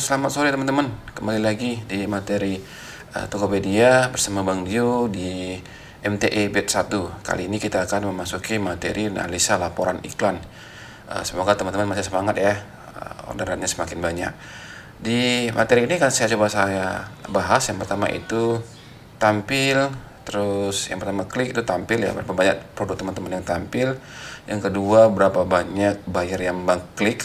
Selamat sore teman-teman. Kembali lagi di materi Tokopedia bersama Bang Dio di MTE Batch 1. Kali ini kita akan memasuki materi analisa laporan iklan. Semoga teman-teman masih semangat ya. Orderannya semakin banyak. Di materi ini saya coba bahas. Yang pertama itu tampil, terus yang pertama klik itu tampil ya, berapa banyak produk teman-teman yang tampil. Yang kedua, berapa banyak buyer yang klik.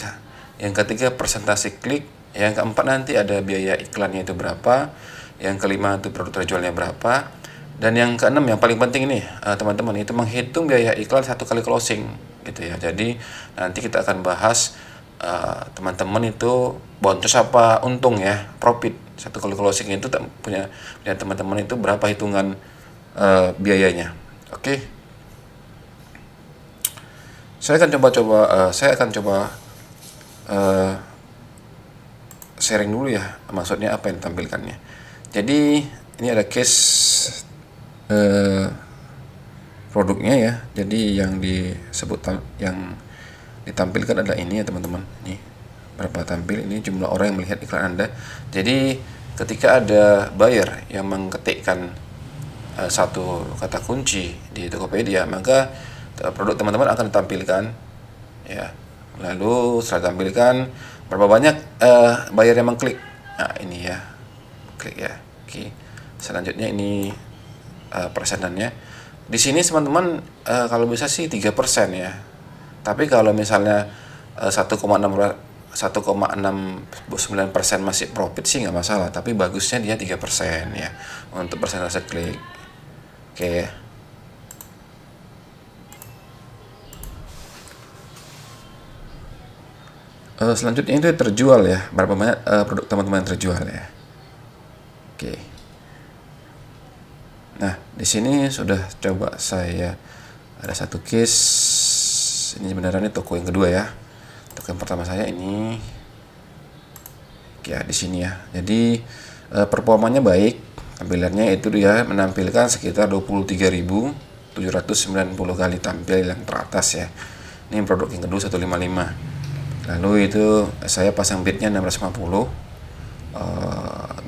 Yang ketiga, persentase klik. Yang keempat, nanti ada biaya iklannya itu berapa. Yang kelima, itu produk terjualnya berapa. Dan yang keenam, yang paling penting ini teman-teman, itu menghitung biaya iklan satu kali closing gitu ya. Jadi nanti kita akan bahas teman-teman itu boncos apa untung ya, profit satu kali closing itu punya teman-teman itu berapa hitungan biayanya. Saya akan coba sharing dulu ya, maksudnya apa yang ditampilkannya. Jadi ini ada case produknya ya. Jadi yang ditampilkan adalah ini ya teman-teman. Ini berapa tampil, ini jumlah orang yang melihat iklan Anda. Jadi ketika ada buyer yang mengetikkan satu kata kunci di Tokopedia, maka produk teman-teman akan ditampilkan ya. Lalu setelah tampilkan berapa banyak buyer yang mengklik. Nah, ini ya. Klik ya. Oke. Selanjutnya ini persenannya. Di sini teman-teman kalau bisa sih 3% ya. Tapi kalau misalnya 1,69% masih profit sih nggak masalah, tapi bagusnya dia 3% ya untuk persentase klik. Oke. Selanjutnya itu terjual ya, berapa banyak produk teman-teman terjual ya. Oke. Nah, di sini sudah coba saya ada satu case. Ini sebenarnya toko yang kedua ya. Toko yang pertama saya ini ya di sini ya. Jadi performanya baik. Tampilannya itu dia menampilkan sekitar 23.790 kali tampil yang teratas ya. Ini produk yang kedua 155. Lalu itu saya pasang bidnya 650,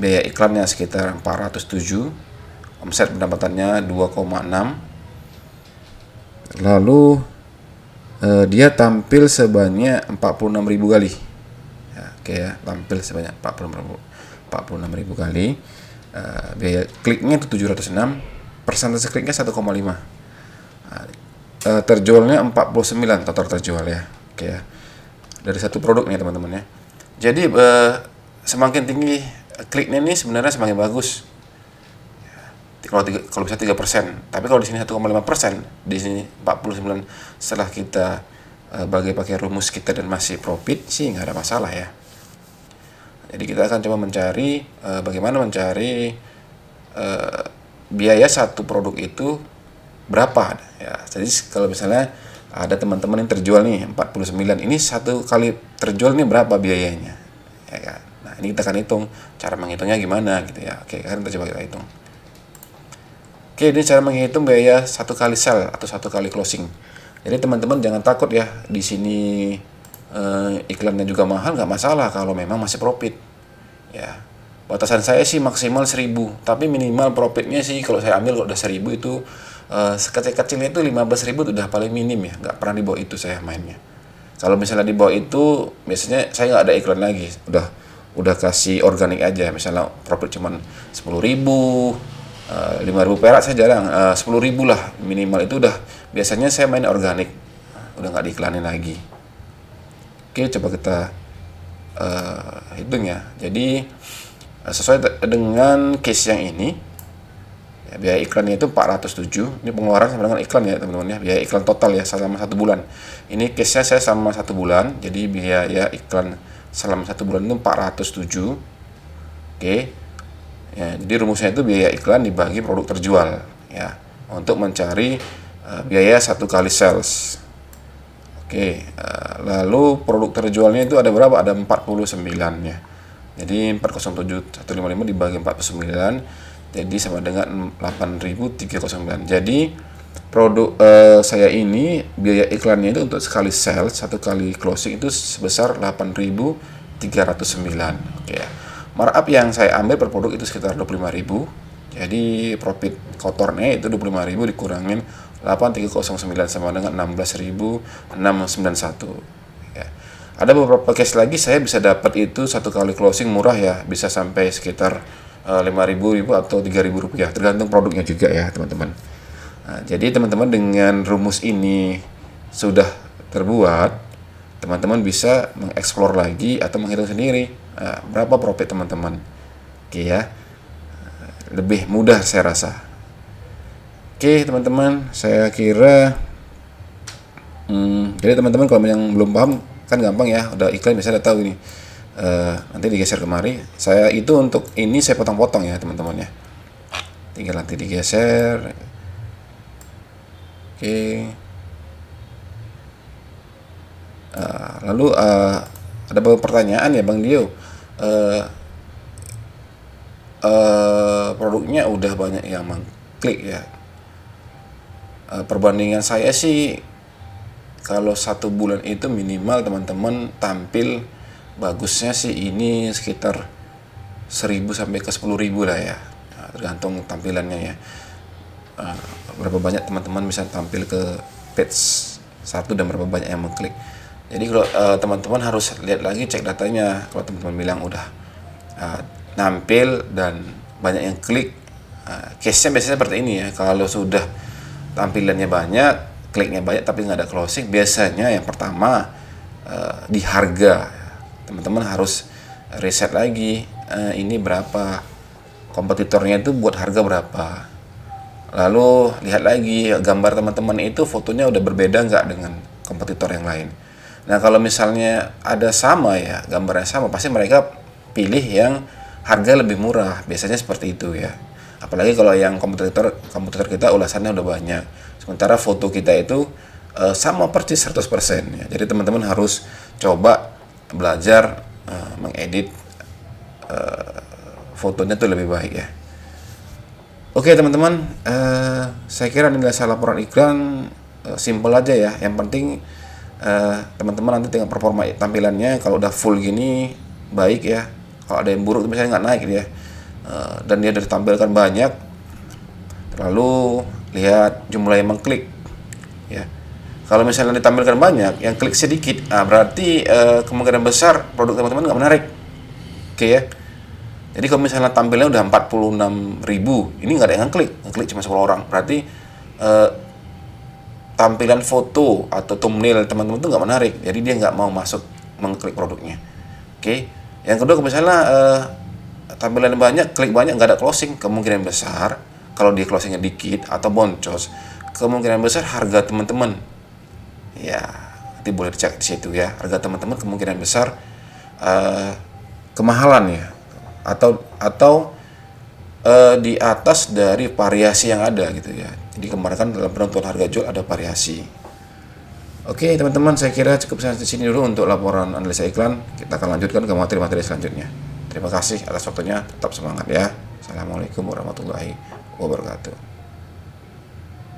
biaya iklannya sekitar 407, omset pendapatannya 2,6. Lalu dia tampil sebanyak 46.000 kali ya, tampil sebanyak 46.000 kali. Biaya kliknya itu 706, persentase kliknya 1,5. Terjualnya 49 total terjual ya. Oke ya. Dari satu produk nih teman-teman ya. Jadi semakin tinggi kliknya ini sebenarnya semakin bagus. Kalau bisa 3%. Tapi kalau di sini 1,5%, di sini 49 setelah kita pakai rumus kita dan masih profit sih nggak ada masalah ya. Jadi kita akan coba mencari bagaimana mencari biaya satu produk itu berapa ya. Jadi kalau misalnya ada teman-teman yang terjual nih 49, ini satu kali terjual nih berapa biayanya ya kan. Nah, ini kita akan hitung, cara menghitungnya gimana gitu ya. Oke, kan kita coba hitung. Oke, ini cara menghitung biaya satu kali sell atau satu kali closing. Jadi teman-teman jangan takut ya, di sini iklannya juga mahal, nggak masalah kalau memang masih profit ya. Batasan saya sih maksimal 1.000, tapi minimal profitnya sih kalau saya ambil, kalau udah 1.000 itu sekecil-kecilnya itu 15.000 udah paling minim ya, nggak pernah di bawah itu saya mainnya. Kalau misalnya di bawah itu biasanya saya nggak ada iklan lagi, udah kasih organik aja. Misalnya profit cuman 10.000, 5.000 perak saya jarang, 10.000 lah minimal, itu udah biasanya saya main organik, udah nggak diiklanin lagi. Oke, coba kita hitung ya. Jadi sesuai dengan case yang ini ya, biaya iklannya itu 407. Ini pengeluaran sama dengan iklan ya teman-teman ya, biaya iklan total ya selama 1 bulan. Ini case-nya saya selama 1 bulan, jadi biaya iklan selama 1 bulan itu 407. Oke ya, jadi rumusnya itu biaya iklan dibagi produk terjual ya, untuk mencari biaya satu kali sales. Oke, lalu produk terjualnya itu ada berapa? Ada 49 ya. Jadi 407.155 dibagi 49, jadi sama dengan 8.309. Jadi produk saya ini biaya iklannya itu untuk sekali sales, satu kali closing itu sebesar 8.309 309. Oke ya. Markup yang saya ambil per produk itu sekitar 25.000. Jadi profit kotornya itu 25.000 dikurangin 8309 sama dengan 16.691 ya. Ada beberapa case lagi saya bisa dapat itu satu kali closing murah ya, bisa sampai sekitar 5.000 atau 3.000 rupiah, tergantung produknya juga ya teman-teman. Nah, jadi teman-teman dengan rumus ini sudah terbuat, teman-teman bisa mengeksplor lagi atau menghitung sendiri berapa profit teman-teman. Oke ya, lebih mudah saya rasa. Oke teman-teman, saya kira jadi teman-teman kalau yang belum paham kan gampang ya, udah iklan biasanya udah tahu ini. Nanti digeser kemari. Saya itu untuk ini saya potong-potong ya teman-teman ya. Tinggal nanti digeser. Oke. Lalu ada beberapa pertanyaan ya Bang Dio. Produknya udah banyak yang mengklik ya. Perbandingan saya sih kalau 1 bulan itu minimal teman-teman tampil bagusnya sih ini sekitar 1.000 sampai ke 10.000 lah ya. Tergantung tampilannya ya. Berapa banyak teman-teman bisa tampil ke page 1 dan berapa banyak yang mengklik. Jadi kalau teman-teman harus lihat lagi, cek datanya. Kalau teman-teman bilang udah nampil dan banyak yang klik, case-nya biasanya seperti ini ya. Kalau sudah tampilannya banyak, kliknya banyak tapi nggak ada closing, biasanya yang pertama di harga. Teman-teman harus riset lagi, ini berapa, kompetitornya itu buat harga berapa. Lalu lihat lagi gambar teman-teman itu fotonya udah berbeda nggak dengan kompetitor yang lain. Nah kalau misalnya ada sama ya, gambarnya sama, pasti mereka pilih yang harga lebih murah, biasanya seperti itu ya. Apalagi kalau yang kompetitor kita ulasannya udah banyak, sementara foto kita itu sama persis 100% ya. Jadi teman-teman harus coba belajar mengedit fotonya tuh lebih baik ya. Oke teman-teman, saya kira ini adalah laporan iklan, simple aja ya. Yang penting teman-teman nanti tinggal performa tampilannya. Kalau udah full gini baik ya. Kalau ada yang buruk misalnya nggak naik gitu ya, dan dia udah ditampilkan banyak, lalu lihat jumlah yang mengklik ya. Kalau misalnya ditampilkan banyak yang klik sedikit, berarti kemungkinan besar produk teman-teman nggak menarik. Oke ya. Jadi kalau misalnya tampilnya udah 46.000, ini nggak ada yang ngeklik cuma 10 orang, berarti tampilan foto atau thumbnail teman-teman tuh nggak menarik, jadi dia nggak mau masuk mengklik produknya. Oke. Yang kedua, kalau misalnya tampilan banyak, klik banyak, nggak ada closing, kemungkinan besar kalau dia closingnya dikit atau boncos, kemungkinan besar harga teman-teman ya, nanti boleh dicek di situ ya, harga teman-teman kemungkinan besar kemahalan ya, atau di atas dari variasi yang ada gitu ya. Jadi kemarin kan dalam penentuan harga jual ada variasi. Oke teman-teman, saya kira cukup sampai di sini dulu untuk laporan analisa iklan. Kita akan lanjutkan ke materi-materi selanjutnya. Terima kasih atas waktunya, tetap semangat ya. Assalamualaikum warahmatullahi wabarakatuh.